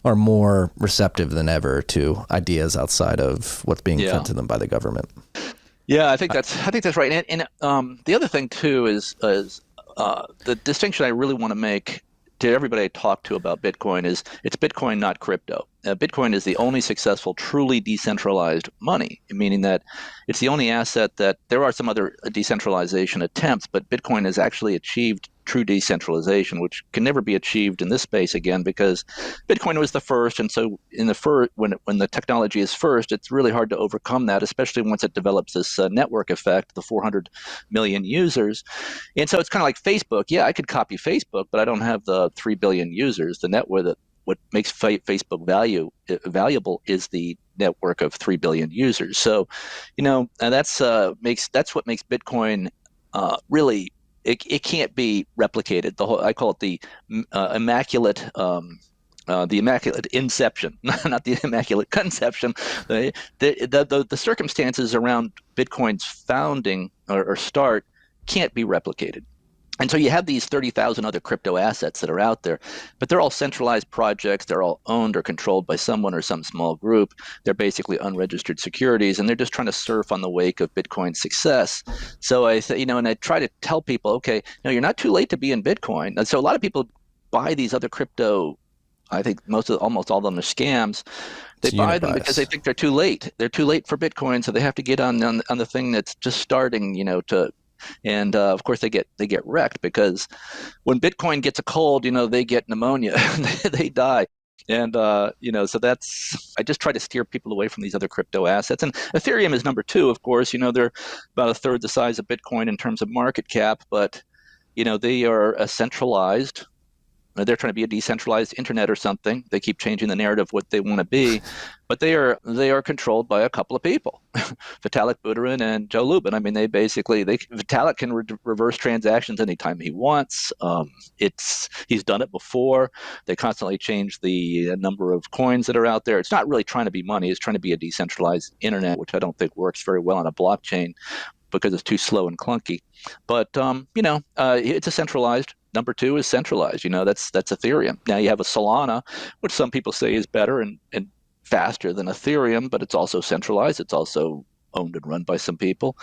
are more receptive than ever to ideas outside of what's being Yeah. fed to them by the government. Yeah, I think that's right. And the other thing too is the distinction I really want to make to everybody I talk to about Bitcoin is it's Bitcoin, not crypto. Bitcoin is the only successful, truly decentralized money, meaning that it's the only asset that there are some other decentralization attempts, but Bitcoin has actually achieved true decentralization, which can never be achieved in this space again because Bitcoin was the first, and so in the first, when the technology is first, it's really hard to overcome that, especially once it develops this network effect, the 400 million users. And so it's kind of like Facebook. Yeah, I could copy Facebook, but I don't have the 3 billion users. The network that what makes Facebook valuable is the network of 3 billion users. So, and that's what makes Bitcoin really it can't be replicated. I call it the immaculate inception, not the immaculate conception. The circumstances around Bitcoin's founding or start can't be replicated. And so you have these 30,000 other crypto assets that are out there, but they're all centralized projects. They're all owned or controlled by someone or some small group. They're basically unregistered securities, and they're just trying to surf on the wake of Bitcoin's success. So and I try to tell people, okay, no, you're not too late to be in Bitcoin. And so a lot of people buy these other crypto. I think almost all of them are scams. They It's buy unit them because they bias. think they're too late. They're too late for Bitcoin, so they have to get on the thing that's just starting, to and of course they get wrecked because when Bitcoin gets a cold, they get pneumonia, they die. And so that's I just try to steer people away from these other crypto assets. And Ethereum is number two, of course. They're about a third the size of Bitcoin in terms of market cap, but they are a centralized. They're trying to be a decentralized internet or something. They keep changing the narrative what they want to be, but they are controlled by a couple of people, Vitalik Buterin and Joe Lubin. I mean, Vitalik can reverse transactions anytime he wants. He's done it before. They constantly change the number of coins that are out there. It's not really trying to be money. It's trying to be a decentralized internet, which I don't think works very well on a blockchain because it's too slow and clunky. But it's a centralized. Number two is centralized. That's Ethereum. Now you have a Solana, which some people say is better and faster than Ethereum, but it's also centralized. It's also owned and run by some people,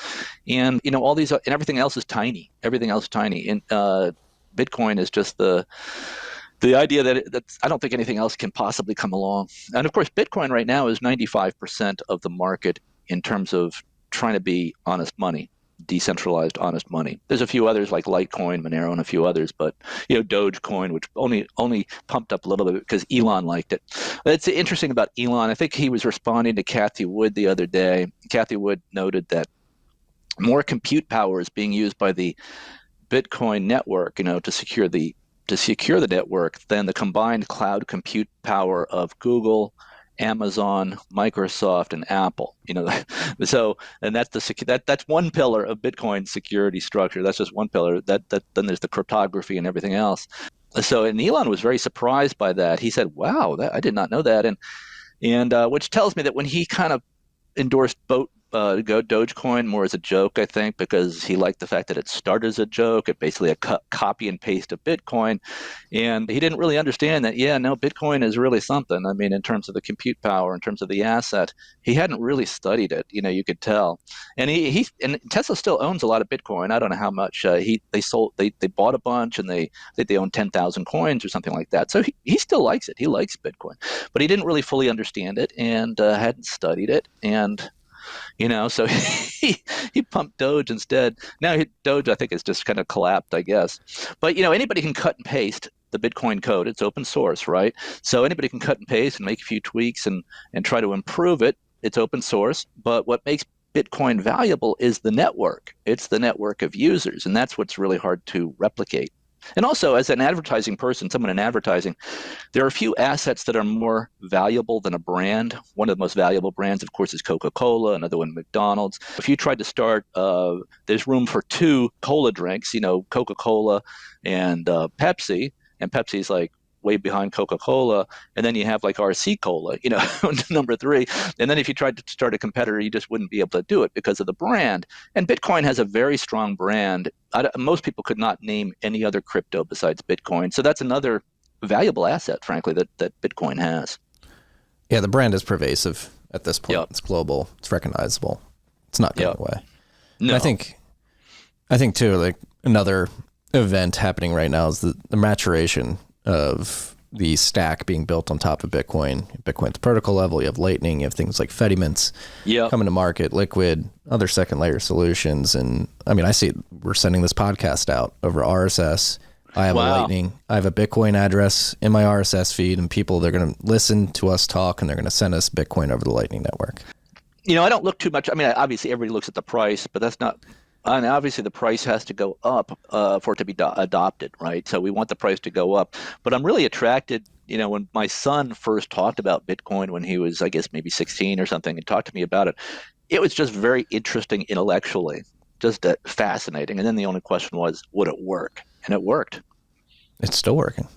and all these and everything else is tiny. Everything else is tiny. And Bitcoin is just the idea that I don't think anything else can possibly come along. And of course, Bitcoin right now is 95% of the market in terms of trying to be honest money, decentralized honest money. There's a few others like Litecoin, Monero, and a few others, but Dogecoin, which only pumped up a little bit because Elon liked it. It's interesting about Elon. I think he was responding to Kathy Wood the other day. Kathy Wood noted that more compute power is being used by the Bitcoin network, to secure the network than the combined cloud compute power of Google, Amazon, Microsoft, and Apple. So and that's one pillar of Bitcoin security structure. That's just one pillar. That then there's the cryptography and everything else. So and Elon was very surprised by that. He said, "Wow, I did not know that," and which tells me that when he kind of endorsed Dogecoin more as a joke, I think, because he liked the fact that it started as a joke. It basically a copy and paste of Bitcoin, and he didn't really understand that. Yeah, no, Bitcoin is really something. I mean, in terms of the compute power, in terms of the asset, he hadn't really studied it. You could tell. And and Tesla still owns a lot of Bitcoin. I don't know how much they bought a bunch, and they own 10,000 coins or something like that. So he still likes it. He likes Bitcoin, but he didn't really fully understand it and hadn't studied it and so he pumped Doge instead. Now Doge, I think, has just kind of collapsed, I guess. But anybody can cut and paste the Bitcoin code. It's open source, right? So anybody can cut and paste and make a few tweaks and try to improve it. It's open source. But what makes Bitcoin valuable is the network. It's the network of users, and that's what's really hard to replicate. And also, as an advertising person, someone in advertising, there are a few assets that are more valuable than a brand. One of the most valuable brands, of course, is Coca-Cola, another one, McDonald's. If you tried to start, there's room for two cola drinks, Coca-Cola and Pepsi. And Pepsi's like way behind Coca-Cola, and then you have like RC Cola, number three. And then if you tried to start a competitor, you just wouldn't be able to do it because of the brand. And Bitcoin has a very strong brand. Most people could not name any other crypto besides Bitcoin. So that's another valuable asset, frankly, that Bitcoin has. Yeah, the brand is pervasive at this point. Yep. It's global. It's recognizable. It's not going away. No. I think too, like another event happening right now is the maturation of the stack being built on top of Bitcoin. Bitcoin's protocol level, you have Lightning, you have things like Fediments coming to market, Liquid, other second layer solutions. And I mean, I see we're sending this podcast out over RSS. I have a Lightning. I have a Bitcoin address in my RSS feed, and they're going to listen to us talk, and they're going to send us Bitcoin over the Lightning Network. I don't look too much. I mean, obviously everybody looks at the price, but that's not. And obviously the price has to go up for it to be adopted, right? So we want the price to go up. But I'm really attracted, when my son first talked about Bitcoin when he was, I guess, maybe 16 or something, and talked to me about it, it was just very interesting intellectually, just fascinating. And then the only question was, would it work? And it worked. It's still working.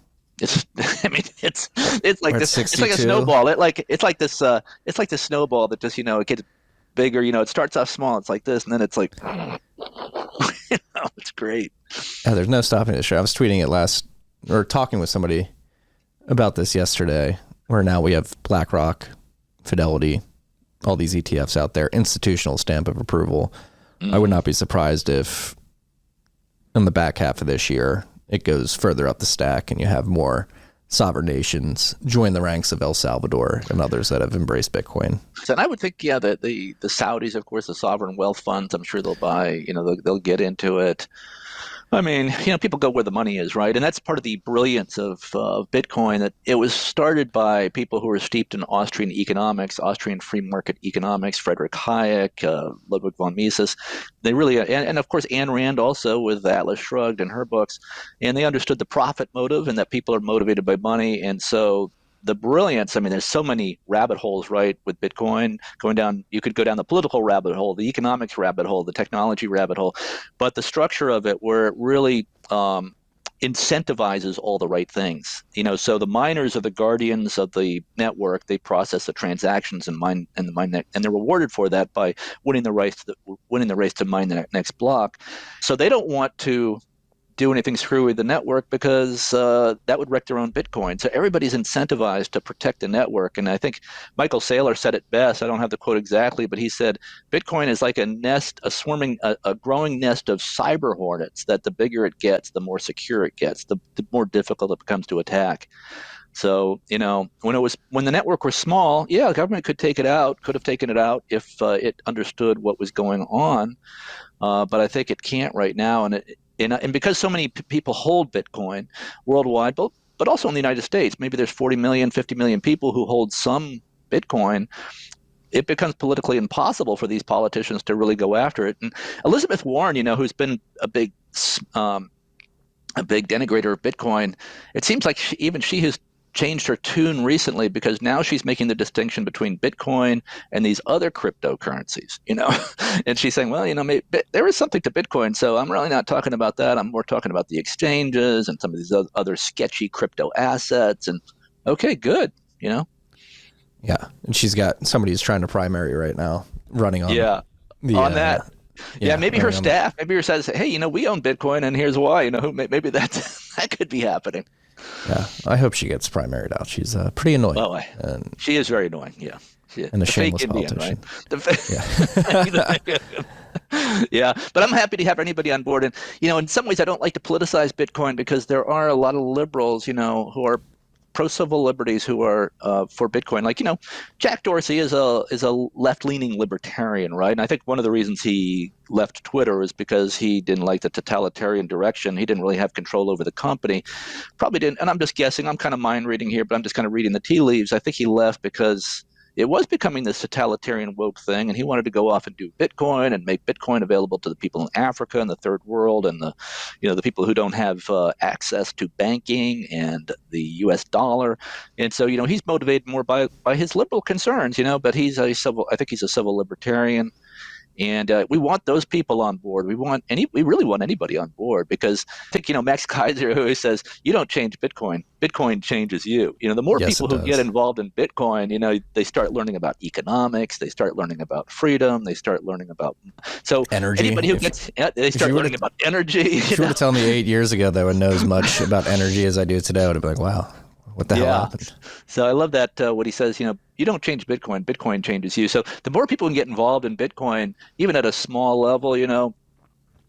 It's like We're this. at It's like a 62. snowball. It's like this snowball that just it gets bigger. It starts off small. It's like this, and then it's like, it's great. Yeah, there's no stopping this show. I was tweeting it talking with somebody about this yesterday, where now we have BlackRock, Fidelity, all these ETFs out there, institutional stamp of approval. I would not be surprised if in the back half of this year, it goes further up the stack and you have more sovereign nations join the ranks of El Salvador and others that have embraced Bitcoin. And I would think, that the Saudis, of course, the sovereign wealth funds, I'm sure they'll buy, they'll get into it. I mean, people go where the money is, right? And that's part of the brilliance of Bitcoin, that it was started by people who were steeped in Austrian economics, Austrian free market economics, Friedrich Hayek, Ludwig von Mises. They really, and of course, Ayn Rand also with Atlas Shrugged and her books. And they understood the profit motive and that people are motivated by money. And so the brilliance, I mean, there's so many rabbit holes, right, with Bitcoin going down. You could go down the political rabbit hole, the economics rabbit hole, the technology rabbit hole, but the structure of it where it really incentivizes all the right things. So the miners are the guardians of the network. They process the transactions and mine and and they're rewarded for that by winning the race to mine the next block. So they don't want to do anything screwy with the network because that would wreck their own Bitcoin. So everybody's incentivized to protect the network. And I think Michael Saylor said it best. I don't have the quote exactly, but he said Bitcoin is like a growing nest of cyber hornets, that the bigger it gets, the more secure it gets, the more difficult it becomes to attack. So, when the network was small, the government could have taken it out if it understood what was going on. But I think it can't right now. And because so many people hold Bitcoin worldwide, but also in the United States, maybe there's 40 million, 50 million people who hold some Bitcoin, it becomes politically impossible for these politicians to really go after it. And Elizabeth Warren, who's been a big denigrator of Bitcoin, it seems like she has changed her tune recently, because now she's making the distinction between Bitcoin and these other cryptocurrencies, and she's saying, well, maybe there is something to Bitcoin, so I'm really not talking about that. I'm more talking about the exchanges and some of these other sketchy crypto assets. And okay, good, Yeah, and she's got somebody who's trying to primary right now, running on on that. Maybe her staff, says, hey, we own Bitcoin, and here's why. Maybe that could be happening. Yeah, I hope she gets primaried out. She's pretty annoying. Oh, she is very annoying. Yeah, and a shameless Indian, politician. Right? Yeah, but I'm happy to have anybody on board. And in some ways, I don't like to politicize Bitcoin, because there are a lot of liberals, who are pro-civil liberties who are for Bitcoin. Like, Jack Dorsey is a left-leaning libertarian, right? And I think one of the reasons he left Twitter is because he didn't like the totalitarian direction. He didn't really have control over the company. Probably didn't, and I'm just guessing, I'm kind of mind reading here, but I'm just kind of reading the tea leaves. I think he left because it was becoming this totalitarian woke thing, and he wanted to go off and do Bitcoin and make Bitcoin available to the people in Africa and the third world, and the people who don't have access to banking and the U.S. dollar. And so he's motivated more by his liberal concerns, but I think he's a civil libertarian. And we want those people on board. We really want anybody on board, because I think, Max Kaiser always says, you don't change Bitcoin. Bitcoin changes you. The more Yes, people it who get does. involved in Bitcoin, they start learning about economics. They start learning about freedom. They start learning about, so Energy. anybody who gets, they If you start were learning to about energy. if you were to tell me 8 years ago that I would know as much about energy as I do today, I would have been like, wow, what the hell Yeah. happened? So I love that what he says, you don't change Bitcoin, Bitcoin changes you. So the more people can get involved in Bitcoin, even at a small level,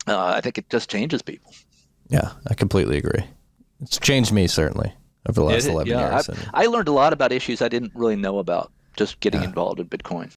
I think it just changes people. Yeah, I completely agree. It's changed me certainly over the last 11 Yeah, years. And I learned a lot about issues I didn't really know about just getting yeah, involved in Bitcoin.